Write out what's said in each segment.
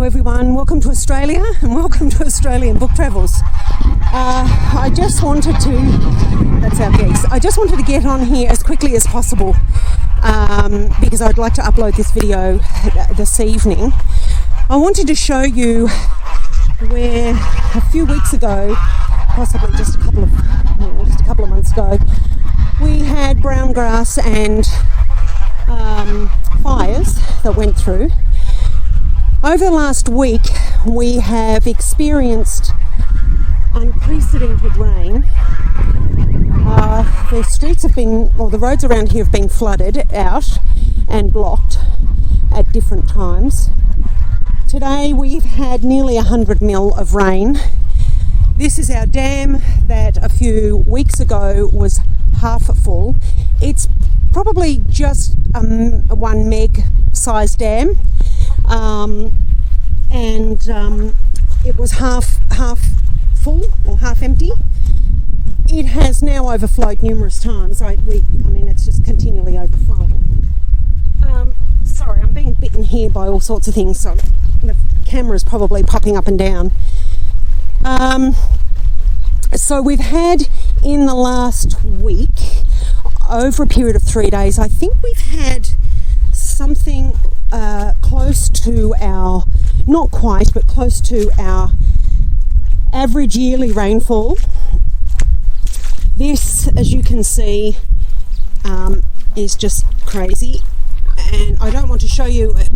Hello everyone, welcome to Australia and welcome to Australian Book Travels. I just wanted to get on here as quickly as possible because I'd like to upload this video this evening. I wanted to show you where a few weeks ago, possibly just a couple of months ago, we had brown grass and fires that went through. Over the last week, we have experienced unprecedented rain. The streets have been, or the roads around here have been flooded out and blocked at different times. Today we've had nearly 100 mil of rain. This is our dam that a few weeks ago was half full. It's probably just a 1 meg size dam. It was half full or half empty. It has now overflowed numerous times. It's just continually overflowing. Sorry, I'm being bitten here by all sorts of things, so the camera's probably popping up and down. So we've had in the last week, over a period of 3 days, I think we've had something close to our, not quite, but close to our average yearly rainfall. This, as you can see, is just crazy. And I don't want to show you, I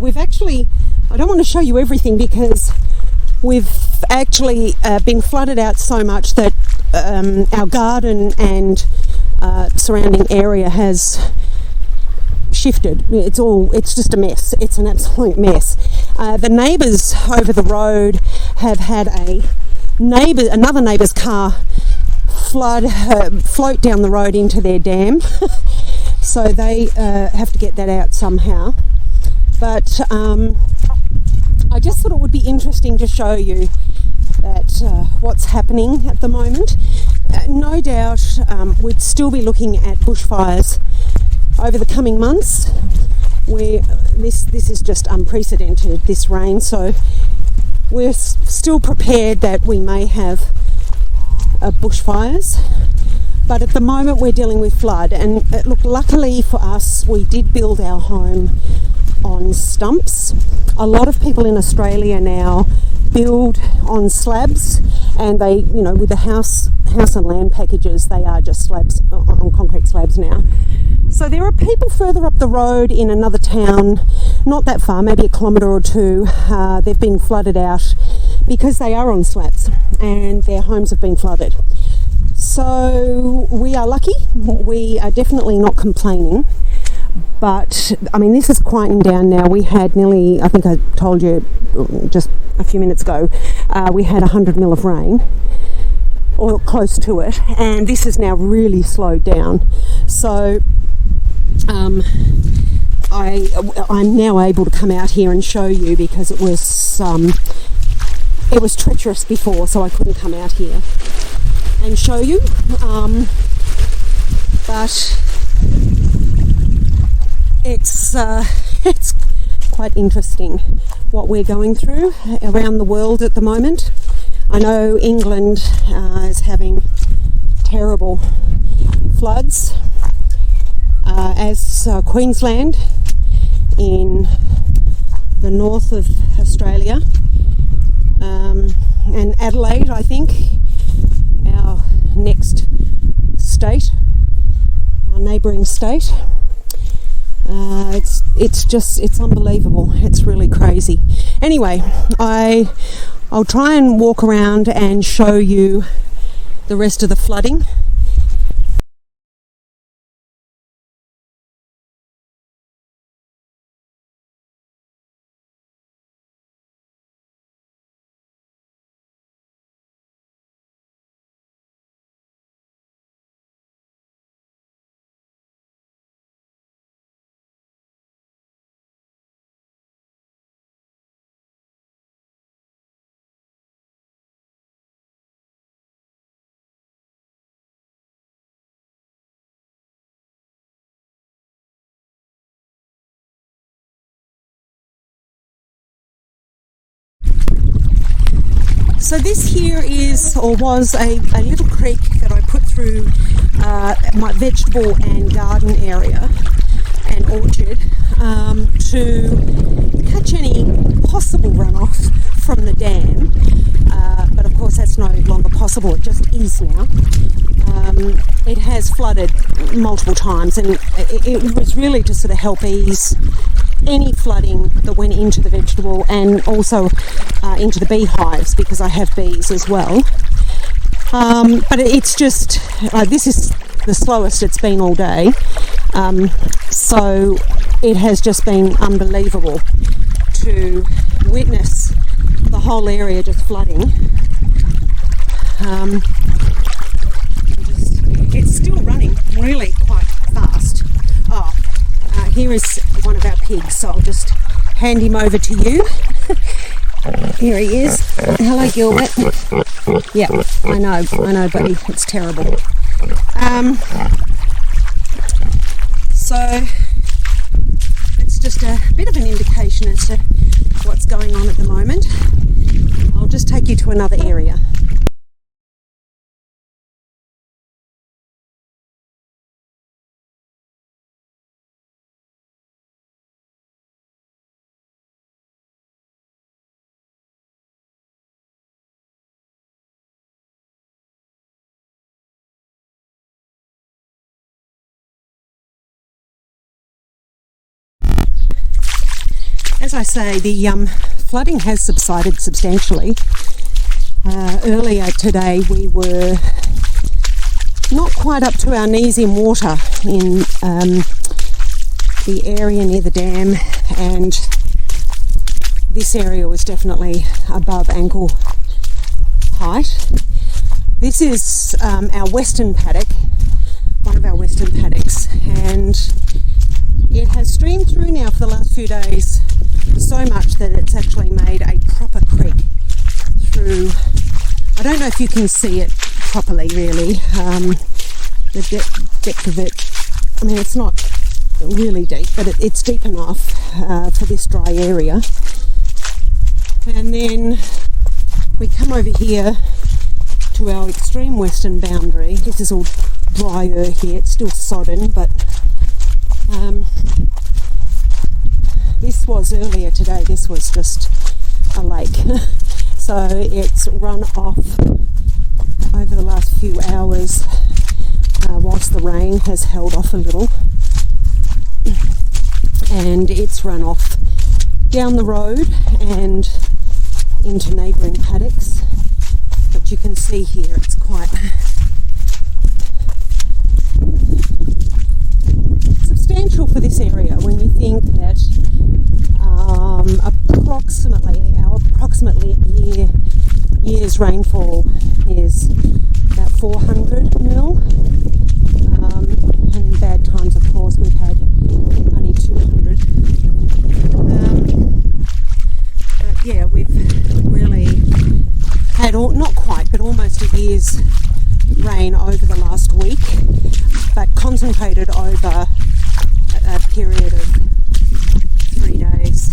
don't want to show you everything because we've actually been flooded out so much that our garden and surrounding area has shifted. It's just a mess. It's an absolute mess. The neighbours over the road have had another neighbour's car float down the road into their dam. So they have to get that out somehow. But I just thought it would be interesting to show you that what's happening at the moment. No doubt we'd still be looking at bushfires over the coming months, where this is just unprecedented, this rain. So we're still prepared that we may have bushfires, but at the moment we're dealing with flood. And look, luckily for us, we did build our home on stumps. A lot of people in Australia now build on slabs, and they, with the house and land packages, they are just slabs, on concrete slabs now. So there are people further up the road in another town, not that far, maybe a kilometre or two. They've been flooded out because they are on slabs and their homes have been flooded. So we are lucky. We are definitely not complaining. But, this is quieting down now. We had nearly, I think I told you just a few minutes ago, we had 100 mil of rain, or close to it, and this is now really slowed down. So I'm now able to come out here and show you because it was treacherous before, so I couldn't come out here and show you. But it's quite interesting what we're going through around the world at the moment. I know England is having terrible floods, as Queensland in the north of Australia, and Adelaide, I think, our next state, our neighbouring state. It's unbelievable. It's really crazy. Anyway, I'll try and walk around and show you the rest of the flooding. So this here is, or was, a little creek that I put through my vegetable and garden area and orchard to catch any possible runoff from the dam. But of course that's no longer possible, it just is now. It has flooded multiple times, and it was really to sort of help ease any flooding that went into the vegetable and also into the beehives, because I have bees as well. But it's just, this is the slowest it's been all day. So it has just been unbelievable to witness the whole area just flooding. It's still running really quite fast. Here is one of our pigs, so I'll just hand him over to you. Here he is. Hello, Gilbert. Yeah, I know, buddy. It's terrible. So it's just a bit of an indication as to what's going on at the moment. I'll just take you to another area. As I say, the flooding has subsided substantially. Earlier today we were not quite up to our knees in water in the area near the dam, and this area was definitely above ankle height. This is our western paddock, one of our western paddocks, and it has streamed through now for the last few days so much that it's actually made a proper creek through. I don't know if you can see it properly really, the depth of it. I mean, it's not really deep, but it's deep enough for this dry area. And then we come over here to our extreme western boundary. This is all drier here, it's still sodden, but this was earlier today, this was just a lake. So it's run off over the last few hours whilst the rain has held off a little, and it's run off down the road and into neighbouring paddocks. But you can see here it's quite substantial for this area when you think that approximately year's rainfall is about 400 mil, and in bad times of course we've had only 200. But yeah, we've really had not quite but almost a year's rain over the last week, but concentrated over a period of 3 days.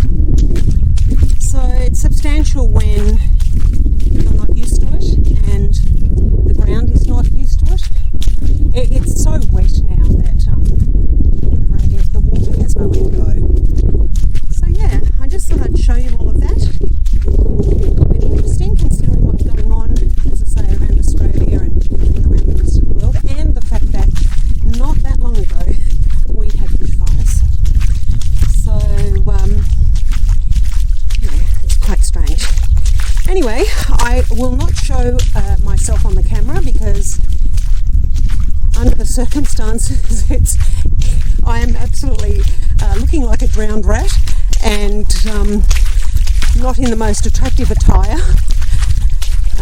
So it's substantial when you're not used to it and the ground is not used to it. It's so wet now that the water has nowhere to go. So yeah, I just thought I'd show you all of that. A bit interesting considering what's going on, as I say, around Australia and around the rest of the world, and the fact that not that long ago we had bushfires. So it's quite strange. Anyway, I will not show myself on the camera because under the circumstances I am absolutely looking like a drowned rat and not in the most attractive attire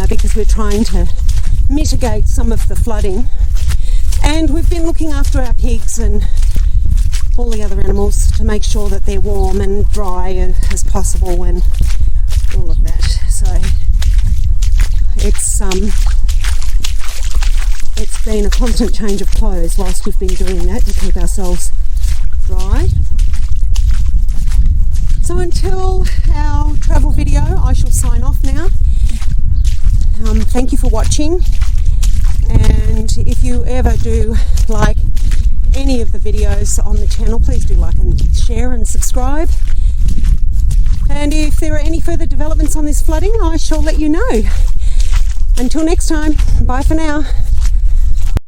because we're trying to mitigate some of the flooding, and we've been looking after our pigs and all the other animals to make sure that they're warm and dry as possible and all of that. So it's been a constant change of clothes whilst we've been doing that to keep ourselves dry. So until our travel video, I shall sign off now. Thank you for watching, and if you ever do like any of the videos on the channel, please do like and share and subscribe. And if there are any further developments on this flooding, I shall let you know. Until next time, bye for now.